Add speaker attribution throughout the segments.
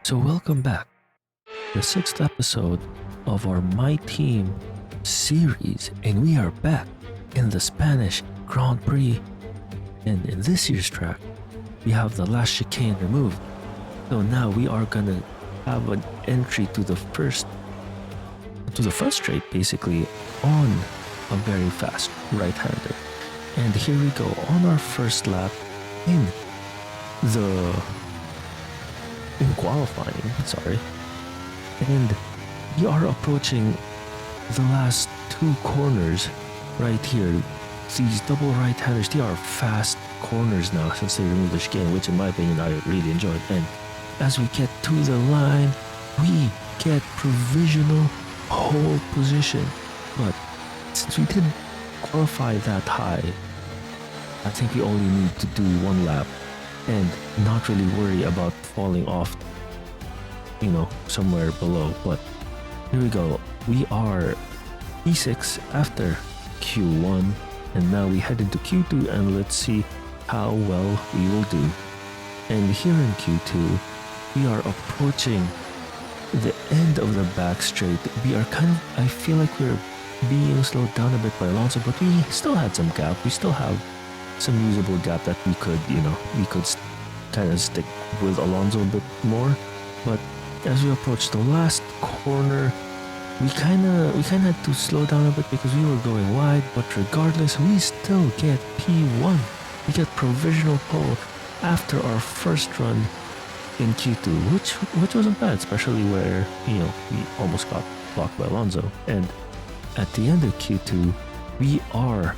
Speaker 1: So, welcome back. The sixth episode of our My Team series, and we are back in the Spanish Grand Prix. And in this year's track, we have the last chicane removed. So now we are gonna have an entry to the front straight, basically, on a very fast right-hander. And here we go on our first lap in qualifying, sorry. And we are approaching the last two corners right here. These double right-handers, they are fast corners now since they removed the chicane, which in my opinion I really enjoyed. And as we get to the line, we get provisional pole position. But since we didn't qualify that high, I think we only need to do one lap and not really worry about falling off, somewhere below. But here we go. We are P6 after Q1, and now we head into Q2, and let's see how well we will do. And here in Q2, we are approaching the end of the back straight. We are I feel like we're being slowed down a bit by Alonso, but we still had some gap. We still have some usable gap that we could kind of stick with Alonso a bit more. But as we approach the last corner, we kind of had to slow down a bit because we were going wide. But regardless, we still get P1. We get provisional pole after our first run in Q2, which wasn't bad, especially where we almost got blocked by Alonso. And at the end of Q2, we are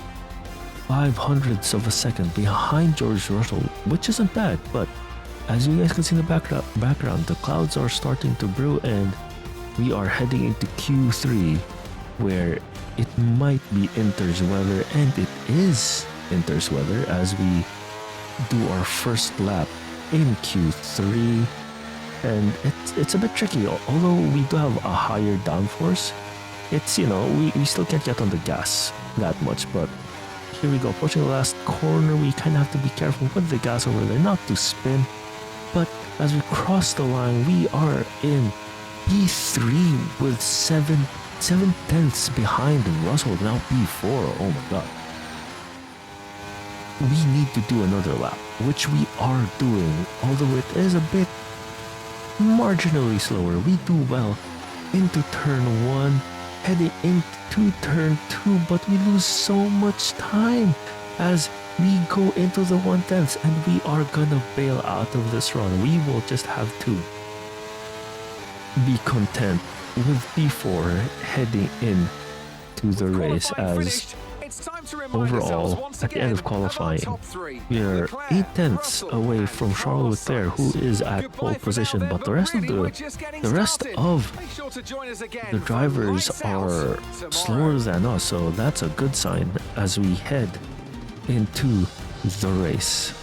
Speaker 1: 0.05 of a second behind George Russell, which isn't bad. But as you guys can see in the background, the clouds are starting to brew, and we are heading into Q3, where it might be Inter's weather, and it is Inter's weather as we do our first lap in Q3. And it's a bit tricky, although we do have a higher downforce. It's we still can't get on the gas that much. But here we go, approaching the last corner, we kind of have to be careful with the gas over there, not to spin. But as we cross the line, we are in P3 with 7/10 behind Russell, now P4. Oh my god. We need to do another lap, which we are doing, although it is a bit marginally slower. We do well into turn 1, heading into turn 2, but we lose so much time as we go into the 1/10, and we are gonna bail out of this run. We will just have to be content with P4 heading in to the race, as overall, at the end of qualifying, we are 0.8 away from Charles Leclerc, who is at pole position, but the rest of the drivers are slower than us, so that's a good sign as we head into the race.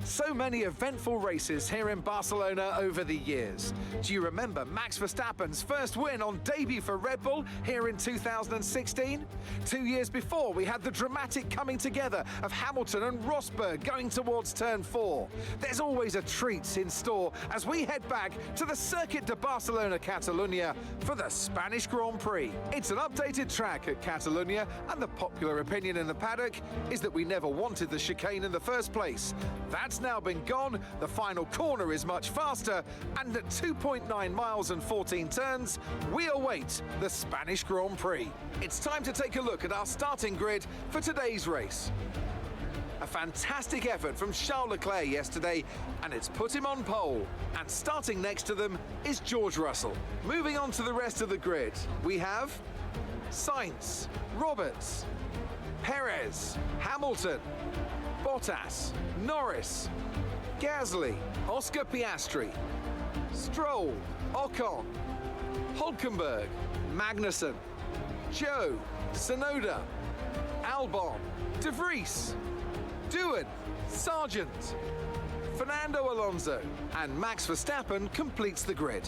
Speaker 2: So many eventful races here in Barcelona over the years. Do you remember Max Verstappen's first win on debut for Red Bull here in 2016? 2 years before, we had the dramatic coming together of Hamilton and Rosberg going towards turn 4. There's always a treat in store as we head back to the Circuit de Barcelona Catalunya for the Spanish Grand Prix. It's an updated track at Catalunya, and the popular opinion in the paddock is that we never wanted the chicane in the first place. That's now been gone, the final corner is much faster, and at 2.9 miles and 14 turns, we await the Spanish Grand Prix. It's time to take a look at our starting grid for today's race. A fantastic effort from Charles Leclerc yesterday, and it's put him on pole. And starting next to them is George Russell. Moving on to the rest of the grid, we have Sainz, Roberts, Perez, Hamilton, Bottas, Norris, Gasly, Oscar Piastri, Stroll, Ocon, Hulkenberg, Magnussen, Zhou, Tsunoda, Albon, De Vries, Doohan, Sargent, Fernando Alonso, and Max Verstappen completes the grid.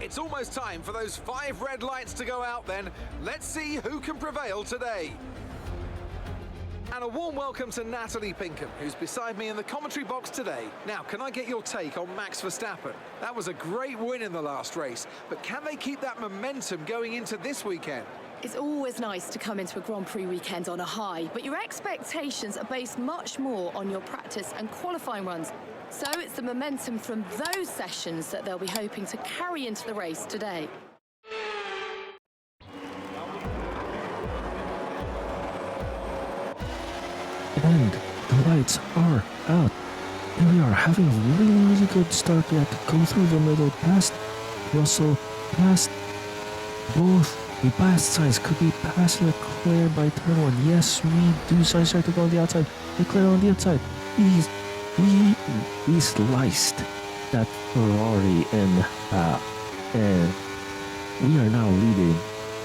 Speaker 2: It's almost time for those 5 red lights to go out then. Let's see who can prevail today. And a warm welcome to Natalie Pinkham, who's beside me in the commentary box today. Now, can I get your take on Max Verstappen? That was a great win in the last race, but can they keep that momentum going into this weekend?
Speaker 3: It's always nice to come into a Grand Prix weekend on a high, but your expectations are based much more on your practice and qualifying runs. So it's the momentum from those sessions that they'll be hoping to carry into the race today.
Speaker 1: And the lights are out. And we are having a really good start. We have to go through the middle, past Russell, past both. We passed Sainz. Could we pass Leclerc by turn 1? Yes, we do. Sainz tried to go on the outside. Leclerc on the inside. We sliced that Ferrari in half. And we are now leading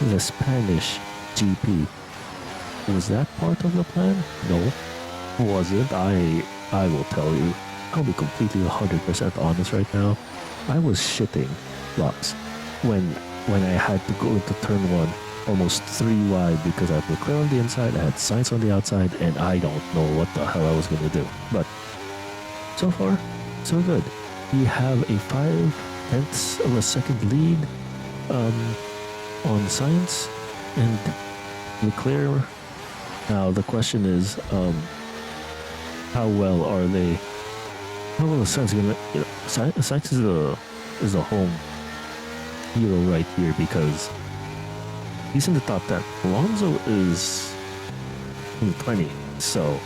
Speaker 1: the Spanish GP. Was that part of the plan? No, wasn't. I will tell you. I'll be completely 100% honest right now. I was shitting blocks when I had to go into turn 1 almost 3 wide because I had Leclerc on the inside, I had Sainz on the outside, and I don't know what the hell I was going to do. But so far, so good. We have a 5/10 of a second lead on Sainz and Leclerc. Now the question is, how well is Sainz gonna? Sainz is the home hero right here because he's in the top 10. Alonso is in the 20, so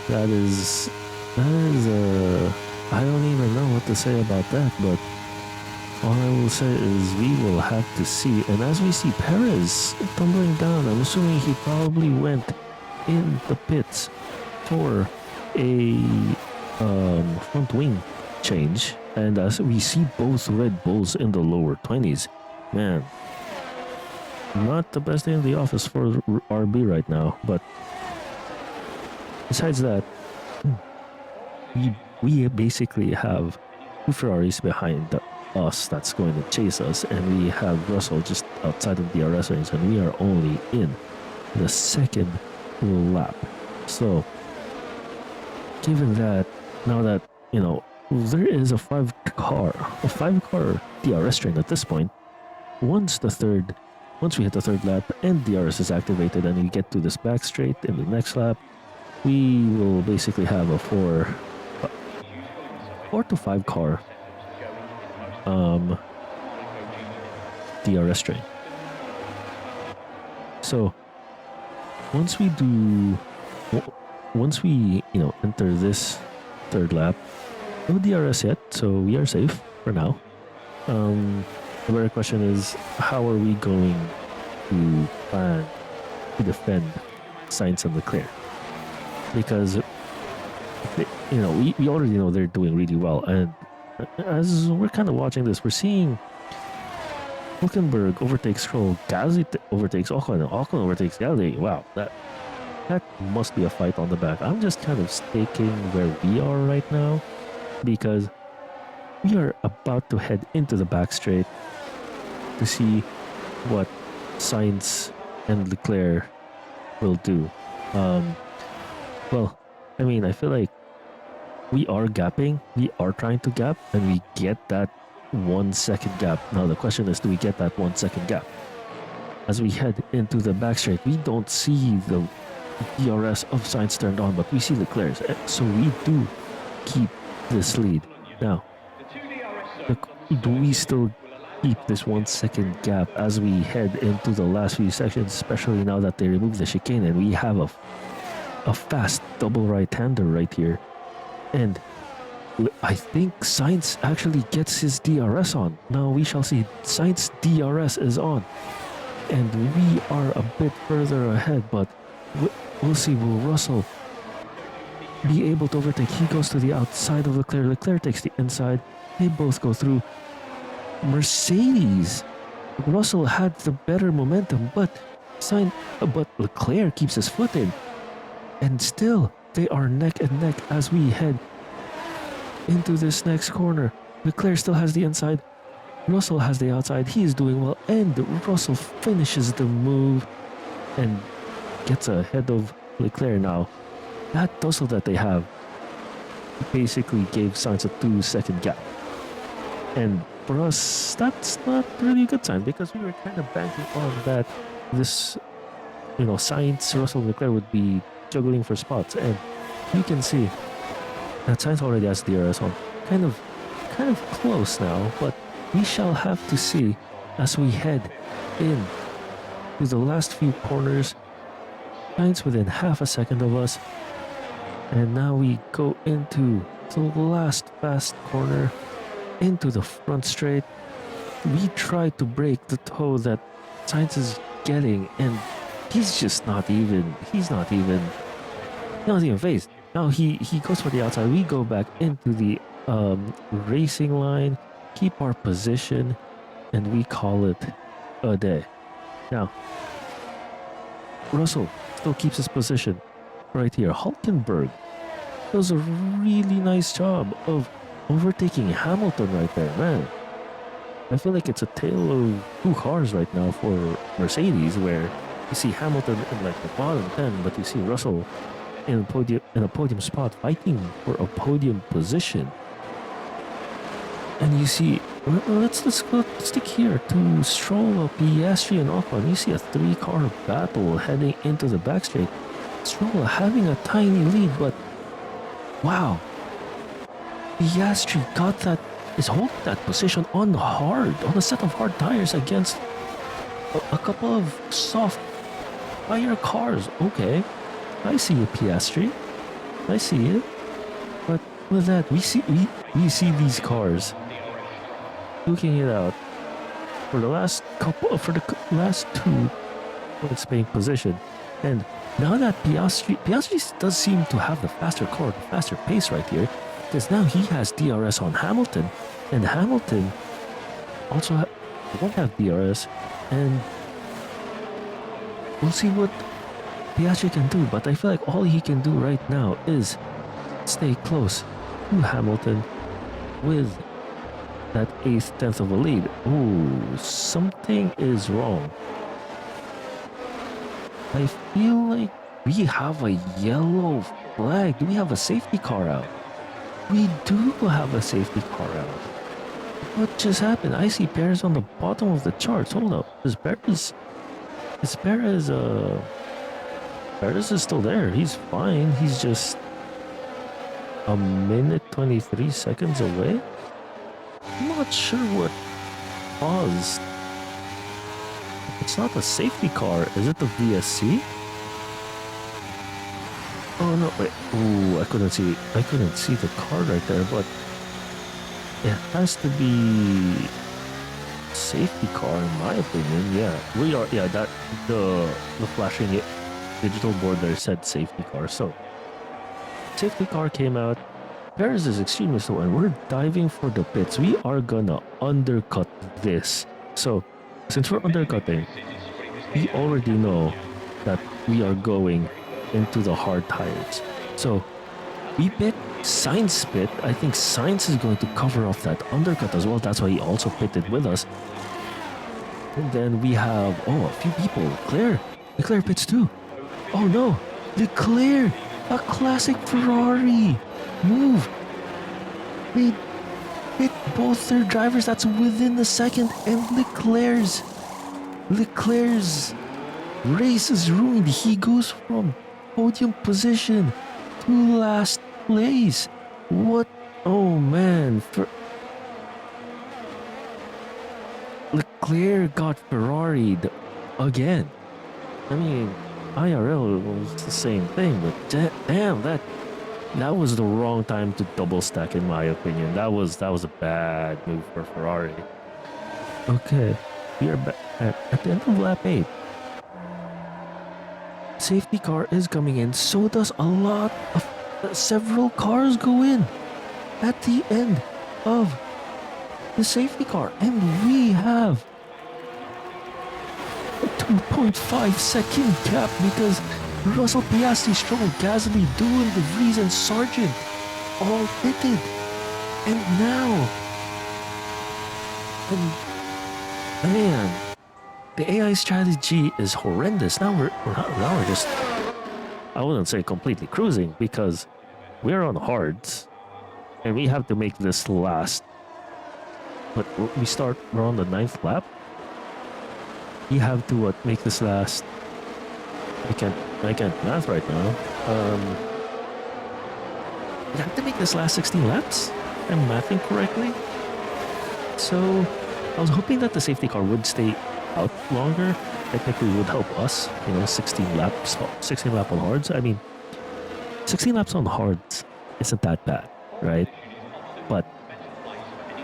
Speaker 1: that is I don't even know what to say about that, but all I will say is we will have to see. And as we see Perez tumbling down, I'm assuming he probably went in the pits for a front wing change. And as we see both Red Bulls in the lower 20s, man, not the best day in the office for RB right now. But besides that, we basically have 2 Ferraris behind us that's going to chase us, and we have Russell just outside of the DRS range, and we are only in the second lap. So given that, now that there is a 5-car DRS train at this point, once we hit the third lap and DRS is activated and we get to this back straight in the next lap, we will basically have a 4 to 5 car DRS train. So once we enter this third lap, no DRS yet, so we are safe for now. The better question is, how are we going to plan to defend Sainz and Leclerc? Because we already know they're doing really well, and as we're kind of watching this, we're seeing Hülkenberg overtakes Stroll, Gasly overtakes Ocon, and Ocon overtakes Gasly. Wow, that must be a fight on the back. I'm just kind of staking where we are right now, because we are about to head into the back straight to see what Sainz and Leclerc will do. Well, I mean, I feel like we are gapping, we are trying to gap, and we get that 1 second gap. Now the question is, do we get that 1 second gap? As we head into the back straight, we don't see the DRS of Sainz turned on, but we see Leclerc's, so we do keep this lead. Now, do we still keep this 1 second gap as we head into the last few sections, especially now that they remove the chicane and we have a fast double right-hander right here? And I think Sainz actually gets his DRS on. Now we shall see. Sainz DRS is on, and we are a bit further ahead, but we'll see. Will Russell be able to overtake? He goes to the outside of Leclerc. Leclerc takes the inside. They both go through. Mercedes. Russell had the better momentum, but Leclerc keeps his foot in, and still they are neck and neck as we head into this next corner. Leclerc still has the inside. Russell has the outside. He is doing well, and Russell finishes the move and gets ahead of Leclerc now. That tussle that they have basically gave Sainz a 2-second gap. And for us, that's not really a good sign because we were kind of banking on that this, Sainz, Russell, Leclerc would be juggling for spots. And you can see that Sainz already has DRS on. Kind of close now, but we shall have to see as we head in to the last few corners. Sainz within half a second of us. And now we go into the last fast corner, into the front straight. We try to break the toe that Sainz is getting, and he's not even phased. Now he goes for the outside. We go back into the racing line, keep our position, and we call it a day. Now, Russell still keeps his position right here. Hulkenberg does a really nice job of overtaking Hamilton right there, man. I feel like it's a tale of two cars right now for Mercedes, where you see Hamilton in like the bottom 10, but you see Russell in a podium spot fighting for a podium position. And you see, let's stick here to Stroll, Piastri, and Ocon. You see a 3-car battle heading into the back straight. Stroll having a tiny lead, but wow, Piastri is holding that position on a set of hard tires against a couple of soft tire cars. Okay, I see you, Piastri. I see you. But with that, we see these cars duking it out for the last two points paying position. And now that Piastri does seem to have the faster car, the faster pace right here, because now he has DRS on Hamilton, and Hamilton also won't have DRS, and we'll see what Piastri can do. But I feel like all he can do right now is stay close to Hamilton with that 1/8 of a lead. Ooh, something is wrong. I feel like we have a yellow flag. Do we have a safety car out? We do have a safety car out. What just happened? I see Perez on the bottom of the charts. Hold up. Perez is still there. He's fine. He's just a minute 23 seconds away. I'm not sure what caused. It's not a safety car. Is it the VSC? Oh no, wait. Ooh, I couldn't see the car right there, but it has to be safety car in my opinion. Yeah. That the flashing digital board there said safety car. So safety car came out. Perez is extremely slow, and we're diving for the pits. We are gonna undercut this. So since we're undercutting, we already know that we are going into the hard tires. So we pit, Sainz pit. I think Sainz is going to cover off that undercut as well. That's why he also pitted with us. And then we have, a few people. Leclerc pits too. Oh no, Leclerc, a classic Ferrari move. They hit both their drivers. That's within the second, and Leclerc's race is ruined. He goes from podium position to last place. What? Oh man, Leclerc got Ferrari'd again. I mean, IRL was the same thing, but damn, that was the wrong time to double stack, in my opinion. That was a bad move for Ferrari. Okay, we are back at the end of lap 8. Safety car is coming in. So does several cars go in at the end of the safety car, and we have a 2.5 second gap because Russell, Piastri, Stroll, Gasly, Doohan, De Vries, and Sargent all pitted. And now, the AI strategy is horrendous. Now we're I wouldn't say completely cruising because we're on hards and we have to make this last. But we're on the 9th lap. We have to make this last. I can't math right now. We have to make this last 16 laps. I'm mathing correctly. So I was hoping that the safety car would stay out longer. Technically would help us, 16 lap on hards. I mean, 16 laps on hards isn't that bad, right? But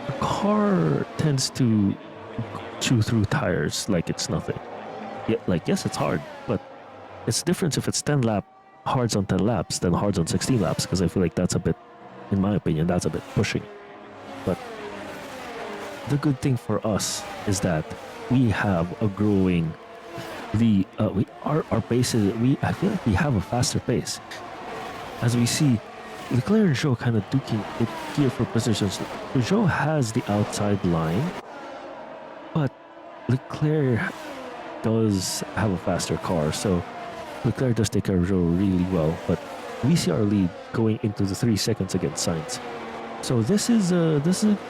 Speaker 1: the car tends to chew through tires like it's nothing. Yeah, yes, it's hard, but it's different if it's 10 lap hards on 10 laps than hards on 16 laps, because I feel like that's a bit, in my opinion, that's a bit pushing. But the good thing for us is that we have a growing our pace is I feel like we have a faster pace. As we see Leclerc and Zhou kind of duking it here for positions. Zhou has the outside line, but Leclerc does have a faster car, so Leclerc does take care of Zhou really well. But we see our lead going into the 3 seconds against Sainz. So this is a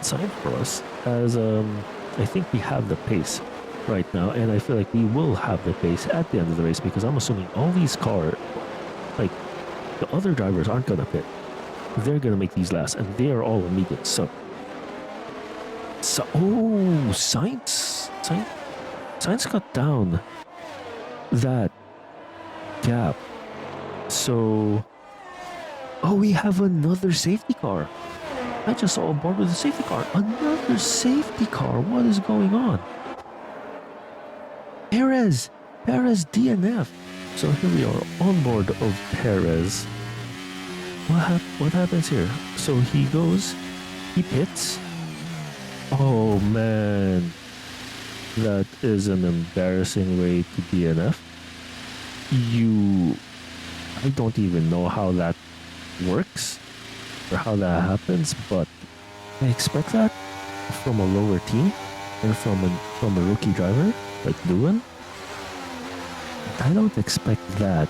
Speaker 1: sign for us, as I think we have the pace right now, and I feel like we will have the pace at the end of the race, because I'm assuming all these cars, like the other drivers, aren't gonna pit. They're gonna make these last, and they are all immediate. So Sainz cut down that gap. So we have another safety car. I just saw a board with a safety car. Another safety car. What is going on? Perez DNF. So here we are on board of Perez. What happens here? So he pits. Oh man, that is an embarrassing way to DNF. I don't even know how that works or how that happens, but I expect that from a lower team or from a rookie driver like Lewin. I don't expect that.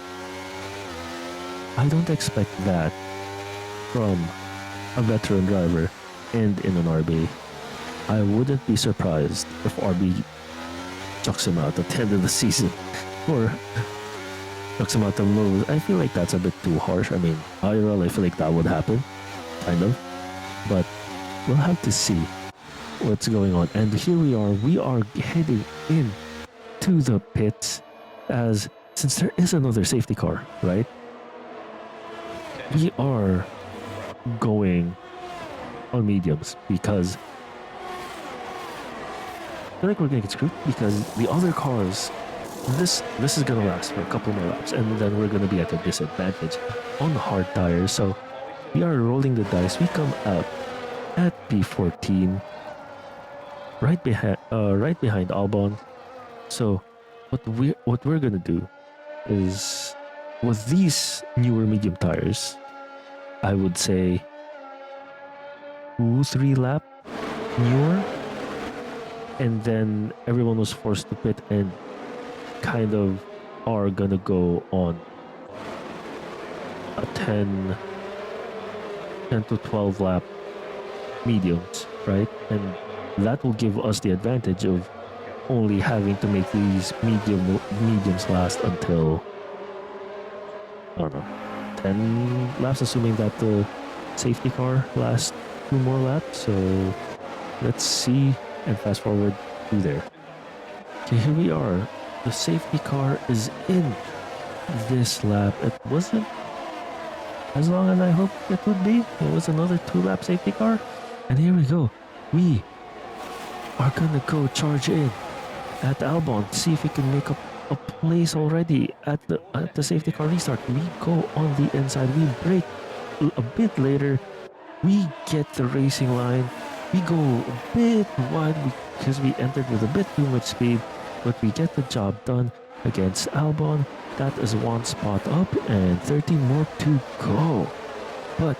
Speaker 1: From a veteran driver and in an RB. I wouldn't be surprised if RB chucks him out at the end of the season or chucks him out the lows. I feel like that's a bit too harsh. I mean, IRL, I feel like that would happen, kind of. But we'll have to see what's going on. And here we are heading in to the pits, since there is another safety car, right? We are going on mediums because I feel like we're gonna get screwed, because the other cars, this is gonna last for a couple more laps, and then we're gonna be at a disadvantage on the hard tires. So we are rolling the dice. We come out at P14, right behind Albon. So what we're gonna do is, with these newer medium tires, I would say 2-3 lap newer, and then everyone was forced to pit and kind of are gonna go on a 10 to 12 lap mediums, right? And that will give us the advantage of only having to make these mediums last until, I don't know, 10 laps, assuming that the safety car lasts 2 more laps. So let's see, and fast forward to there. Okay, here we are. The safety car is in this lap. It wasn't as long as I hoped it would be. It was another 2-lap safety car. And here we go. We are gonna go charge in at Albon, see if we can make up a place already at the safety car restart. We go on the inside. We brake a bit later. We get the racing line. We go a bit wide because we entered with a bit too much speed, but we get the job done against Albon. That is 1 spot up and 13 more to go. But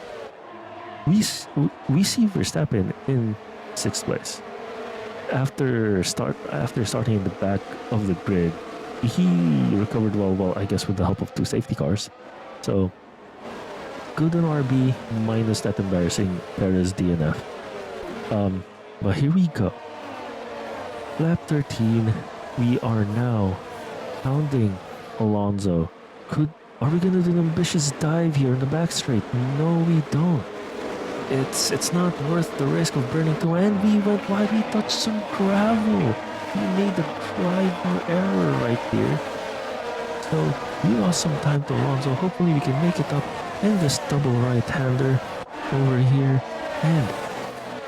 Speaker 1: we see Verstappen in 6th place. After starting in the back of the grid, he recovered well, I guess with the help of 2 safety cars. So, good on RB, minus that embarrassing Perez DNF. But here we go. Lap 13, we are now pounding Alonso. Are we gonna do an ambitious dive here in the back straight? No, we don't. It's not worth the risk of burning through, and we went wide, we touched some gravel. We made the driver error right here. So we lost some time to Alonso. Hopefully we can make it up and this double right-hander over here and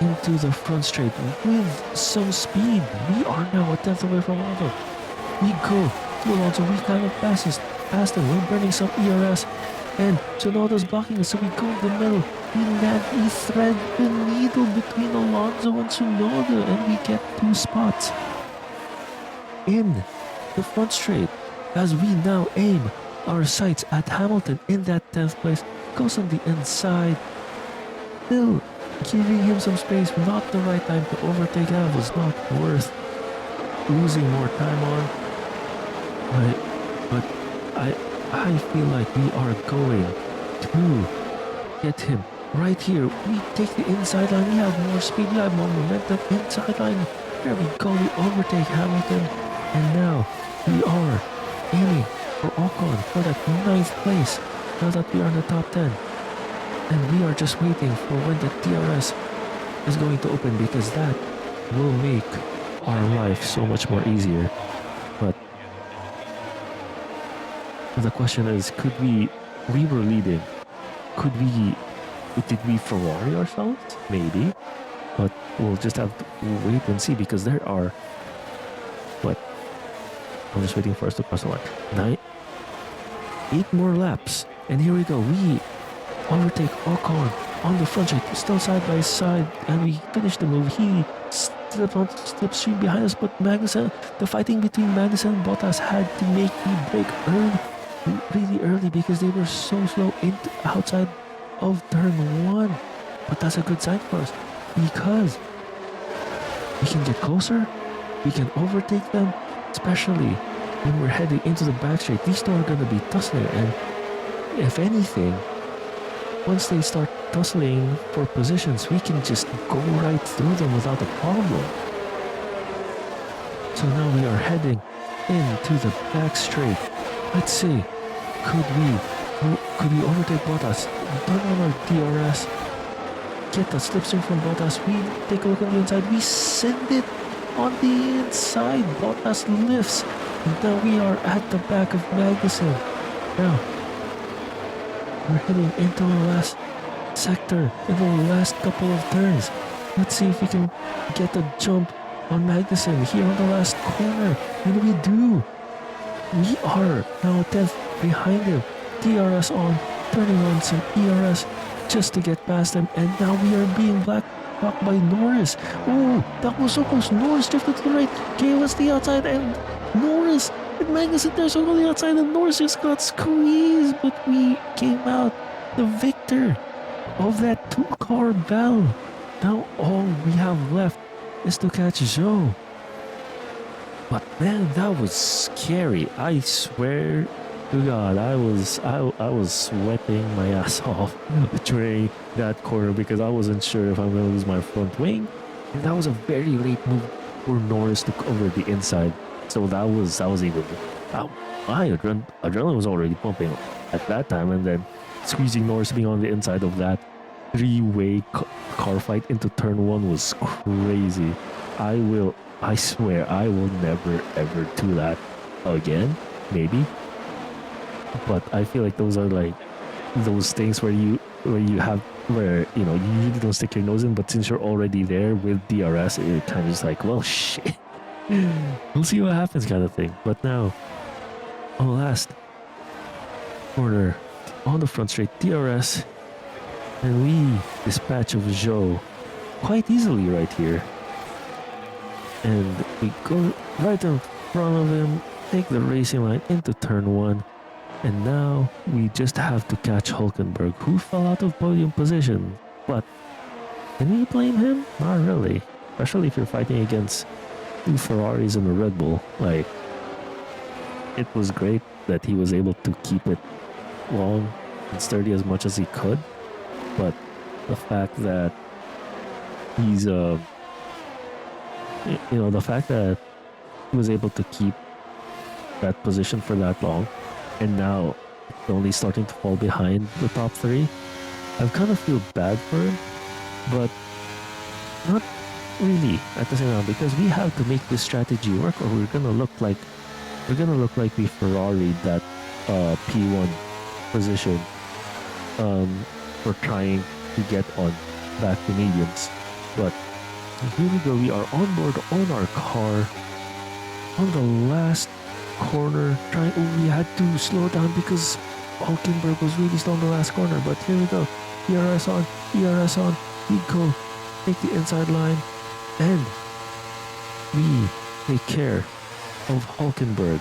Speaker 1: into the front straight with some speed. We are now a tenth away from Alonso. We go to Alonso, we kind of past him. We're burning some ERS, and Tsunoda's blocking us, so we go in the middle. We thread the needle between Alonso and Tsunoda, and we get 2 spots in the front straight as we now aim our sights at Hamilton in that 10th place. Goes on the inside, still giving him some space. Not the right time to overtake. That was not worth losing more time on. But I feel like we are going to get him right here. We take the inside line. We have more speed. We have more momentum. Inside line. There we go. We overtake Hamilton. And now we are aiming for Ocon for that 9th place. Now that we are in the top 10. And we are just waiting for when the DRS is going to open, because that will make our life so much more easier. But the question is, we were leading. Did we Ferrari ourselves? Maybe. But we'll just have to wait and see, because there are, I'm just waiting for us to cross the line. 8 more laps. And here we go. We overtake Ocon on the front straight, still side by side, and we finish the move. He slipped on slipstream behind us, but Magnussen, the fighting between Magnussen and Bottas had to make me brake really early because they were so slow outside of turn 1. But that's a good sign for us, because we can get closer, we can overtake them, especially when we're heading into the back straight. These two are going to be tussling, and if anything, once they start tussling for positions, we can just go right through them without a problem. So now we are heading into the back straight. Let's see, could we overtake Bottas? Turn on our DRS, get the slipstream from Bottas. We take a look on the inside, we send it on the inside. Bottas lifts, and now we are at the back of Magnussen. Now we're heading into the last sector, in the last couple of turns. Let's see if we can get a jump on Magnussen here on the last corner. And we do. We are now 10th behind him. DRS on, turning on some ERS just to get past him. And now we are being blocked by Norris. Oh, that was so close. Norris drifted to the right, gave us the outside, and Norris and Magnussen there, so on the outside, and Norris just got squeezed, but we came out the victor of that 2-car battle. Now all we have left is to catch Zhou. But man, that was scary. I swear to God, I was sweating my ass off during that corner, because I wasn't sure if I'm gonna lose my front wing. And that was a very late move for Norris to cover the inside. So that was even, my adrenaline was already pumping at that time, and then squeezing Norris being on the inside of that 3-way car fight into turn 1 was crazy. I swear I will never ever do that again. Maybe, but I feel like those are like those things where you really don't stick your nose in, but since you're already there with DRS, it kind of just like, well, shit. We'll see what happens, kind of thing. But now, on the last corner, on the front straight, DRS, and we dispatch of Zhou quite easily right here. And we go right in front of him, take the racing line into turn 1, and now we just have to catch Hülkenberg, who fell out of podium position. But can we blame him? Not really, especially if you're fighting against 2 Ferraris and a Red Bull. Like, it was great that he was able to keep it long and sturdy as much as he could, but the fact that he's the fact that he was able to keep that position for that long, and now it's only starting to fall behind the top three, I kind of feel bad for him, but not really at the same time, because we have to make this strategy work, or we're gonna look like we Ferrari that P1 position for trying to get on back to mediums. But here we go, we are on board on our car on the last corner. We had to slow down because Hulkenberg was really slow on the last corner, but here we go, ERS on, we go, take the inside line, and we take care of Hulkenberg.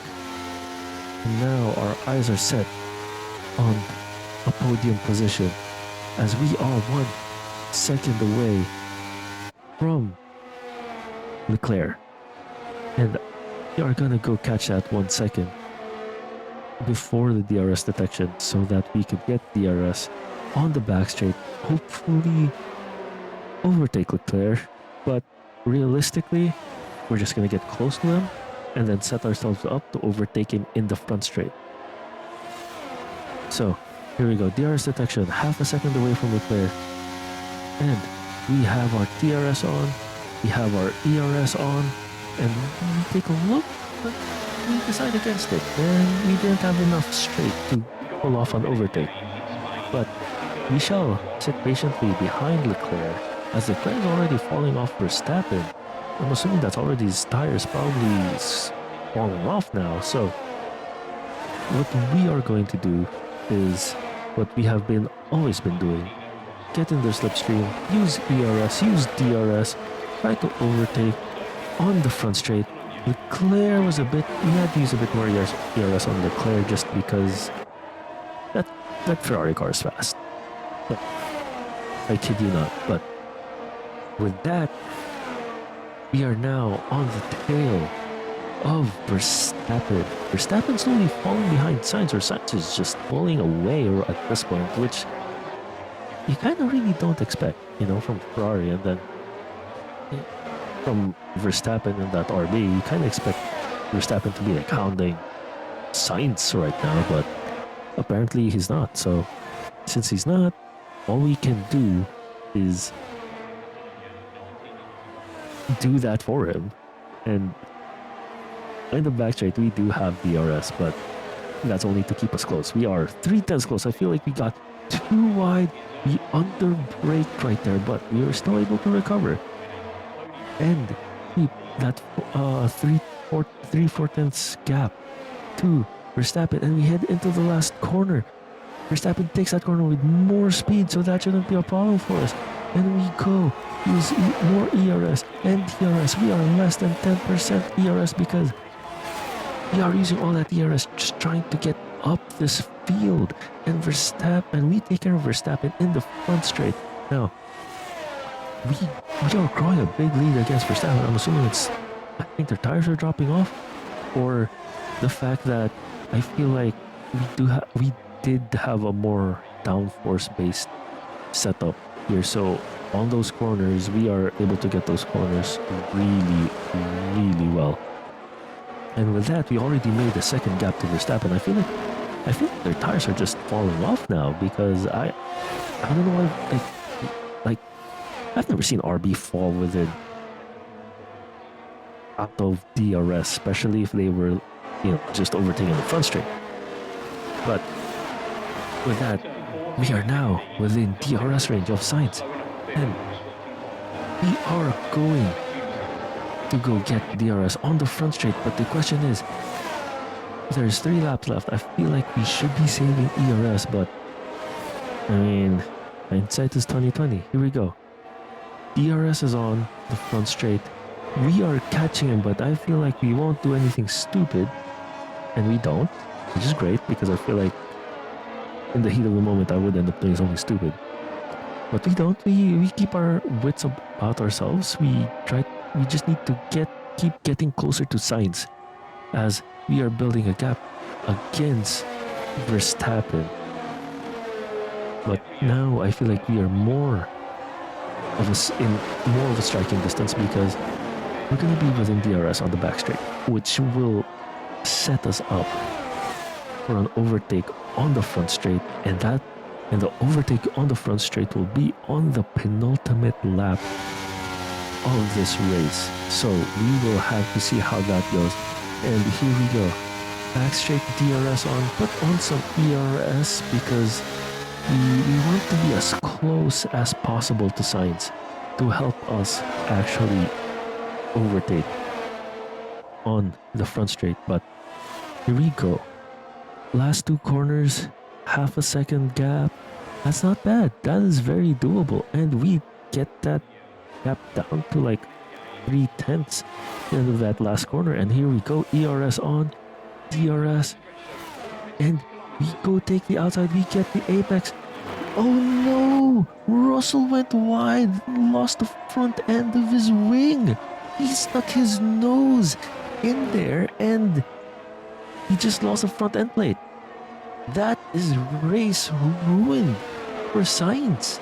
Speaker 1: And now our eyes are set on a podium position as we are 1 second away from Leclerc. And we are gonna go catch that 1 second before the DRS detection so that we could get DRS on the back straight, hopefully overtake Leclerc. But realistically, we're just gonna get close to him and then set ourselves up to overtake him in the front straight. So here we go, DRS detection, half a second away from Leclerc, and we have our DRS on, we have our ERS on, and we take a look, but we decide against it, and we didn't have enough straight to pull off an overtake. But we shall sit patiently behind Leclerc, as Leclerc is already falling off Verstappen. I'm assuming that's already his tires probably falling off now. So what we are going to do is what we have always been doing. Get in their slipstream, use ERS, use DRS, try to overtake on the front straight. Leclerc was we had to use a bit more ERS on Leclerc just because that Ferrari car is fast. But I kid you not. But with that, we are now on the tail of Verstappen. Verstappen slowly falling behind Sainz, or Sainz is just pulling away at this point, which you kind of really don't expect, from Ferrari, and then from Verstappen in that RB, you kind of expect Verstappen to be like hounding Sainz right now, but apparently he's not. So since he's not, all we can do is do that for him. And in the back straight, we do have DRS, but that's only to keep us close. We are 3/10 close. I feel like we got too wide. We under-braked right there, but we were still able to recover and keep that 3/4 gap to Verstappen, and we head into the last corner. Verstappen takes that corner with more speed, so that shouldn't be a problem for us. And we go use more ERS and DRS. We are less than 10% ERS because we are using all that ERS just trying to get up this field. And we take care of Verstappen in the front straight. Now, we are growing a big lead against Verstappen. I'm assuming I think their tires are dropping off, or the fact that I feel like we did have a more downforce based setup here. So on those corners, we are able to get those corners really, really well. And with that, we already made the second gap to Verstappen. I feel like their tires are just falling off now, because I don't know why. Like I've never seen RB fall out of DRS, especially if they were just overtaking the front straight. But with that, we are now within DRS range of Sainz, and we are going to go get DRS on the front straight. But the question is, there's 3 laps left. I feel like we should be saving ERS, but I mean, hindsight is 2020. Here we go. DRS is on the front straight. We are catching him, but I feel like we won't do anything stupid, and we don't, which is great, because I feel like in the heat of the moment I would end up doing something stupid. But we don't. We keep our wits about ourselves. We just need to keep getting closer to Sainz, as we are building a gap against Verstappen. But now I feel like we are more of in more of a striking distance because we're going to be within DRS on the back straight, which will set us up for an overtake on the front straight, and the overtake on the front straight will be on the penultimate lap of this race. So we will have to see how that goes. And here we go. Back straight DRS on, put on some ERS because we want to be as close as possible to Sainz to help us actually overtake on the front straight. But here we go. Last two corners, half a second gap. That's not bad. That is very doable. And we get that gap down to like 3/10 at the end of that last corner. And here we go. ERS on, DRS. And we go take the outside. We get the apex. Oh no! Russell went wide and lost the front end of his wing. He stuck his nose in there and he just lost the front end plate. That is race ruined for Sainz.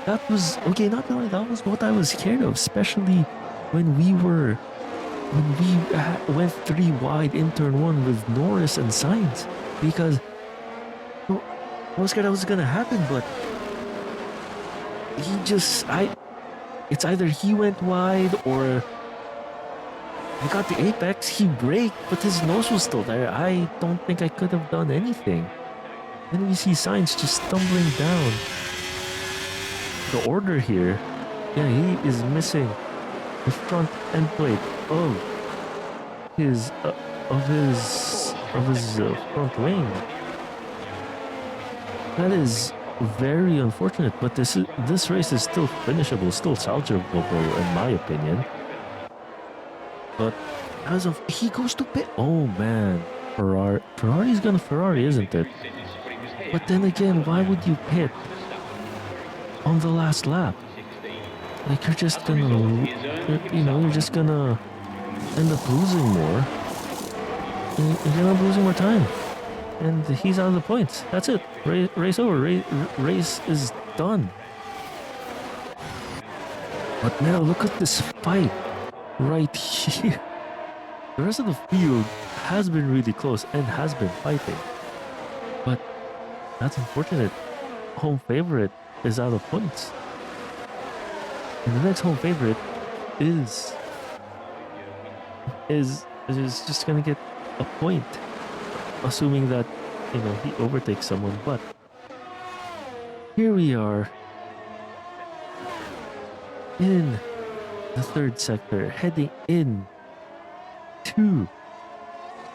Speaker 1: That was okay. Not gonna lie, that was what I was scared of, especially when we went 3 wide in turn 1 with Norris and Sainz, because I was scared that was gonna happen. But it's either he went wide or I got the apex, he braked, but his nose was still there. I don't think I could have done anything. Then we see Sainz just stumbling down. The order here, yeah, he is missing the front end plate of his front wing. That is very unfortunate, but this race is still finishable, still salvageable in my opinion. But as of he goes to pit, oh man, Ferrari's gonna Ferrari, isn't it? But then again, why would you pit on the last lap? Like you're just gonna end up losing more. You're gonna end up losing more time, and he's out of the points. That's it. Race over. Race is done. But now look at this fight right here. The rest of the field has been really close and has been fighting, but that's unfortunate. Home favorite is out of points, and the next home favorite is just gonna get a point, assuming that he overtakes someone. But here we are in the third sector, heading in to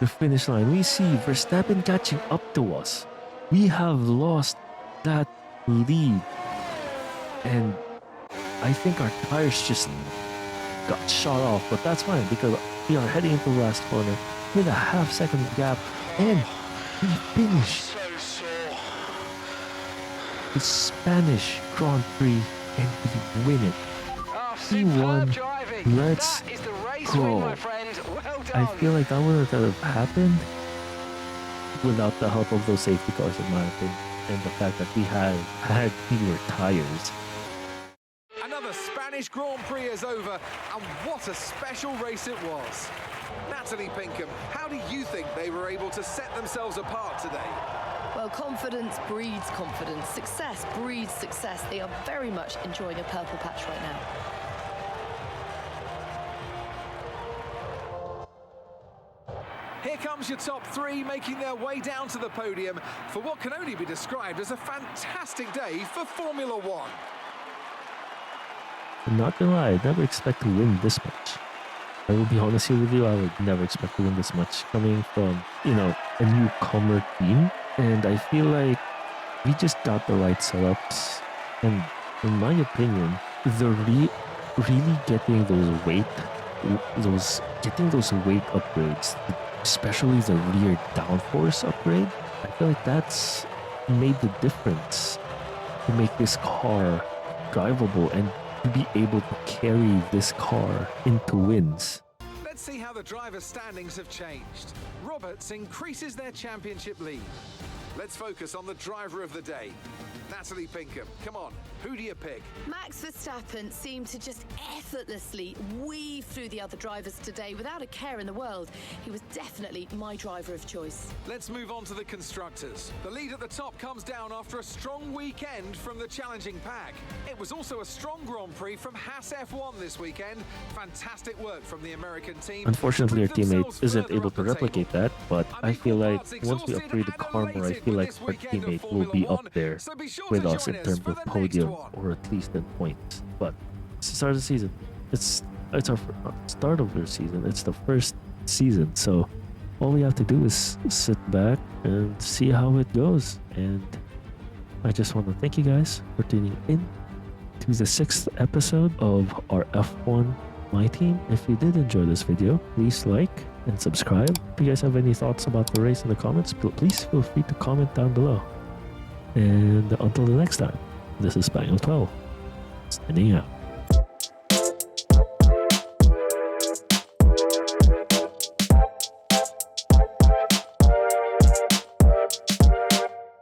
Speaker 1: the finish line. We see Verstappen catching up to us. We have lost that lead, and I think our tires just got shot off, but that's fine because we are heading into the last corner with a half-second gap, and we finished the Spanish Grand Prix and we win it. He won. Let's go. I feel like that wouldn't have happened without the help of those safety cars, in my opinion, and the fact that we had fewer tires.
Speaker 2: Another Spanish Grand Prix is over, and what a special race it was. Natalie Pinkham, how do you think they were able to set themselves apart today?
Speaker 3: Well, confidence breeds confidence. Success breeds success. They are very much enjoying a purple patch right now.
Speaker 2: Here comes your top 3 making their way down to the podium for what can only be described as a fantastic day for Formula One.
Speaker 1: I'm not gonna lie, I never expect to win this much. I will be honest here with you, I would never expect to win this much coming from, a newcomer team. And I feel like we just got the right setups. And in my opinion, really getting those weight upgrades, especially the rear downforce upgrade, I feel like that's made the difference to make this car drivable and to be able to carry this car into wins.
Speaker 2: Let's see how the driver standings have changed. Roberts increases their championship lead. Let's focus on the driver of the day. Natalie Pinkham, come on, who do you pick?
Speaker 3: Max Verstappen seemed to just effortlessly weave through the other drivers today without a care in the world. He was definitely my driver of choice.
Speaker 2: Let's move on to the constructors. The lead at the top comes down after a strong weekend from the challenging pack. It was also a strong Grand Prix from Haas F1 this weekend. Fantastic work from the American team.
Speaker 1: Unfortunately, our
Speaker 2: to prove
Speaker 1: teammate
Speaker 2: themselves
Speaker 1: isn't
Speaker 2: further
Speaker 1: able
Speaker 2: up
Speaker 1: to
Speaker 2: the
Speaker 1: replicate
Speaker 2: table.
Speaker 1: that, but I feel like once we upgrade the car more, I feel like our teammate will be up there with us in terms of podium or at least in points. But it's the start of the season. It's our start of the season. It's the first season, so all we have to do is sit back and see how it goes. And I just want to thank you guys for tuning in to the 6th episode of our F1 My Team. If you did enjoy this video, please like and subscribe. If you guys have any thoughts about the race in the comments, please feel free to comment down below. And until the next time, this is Spangle12, signing out.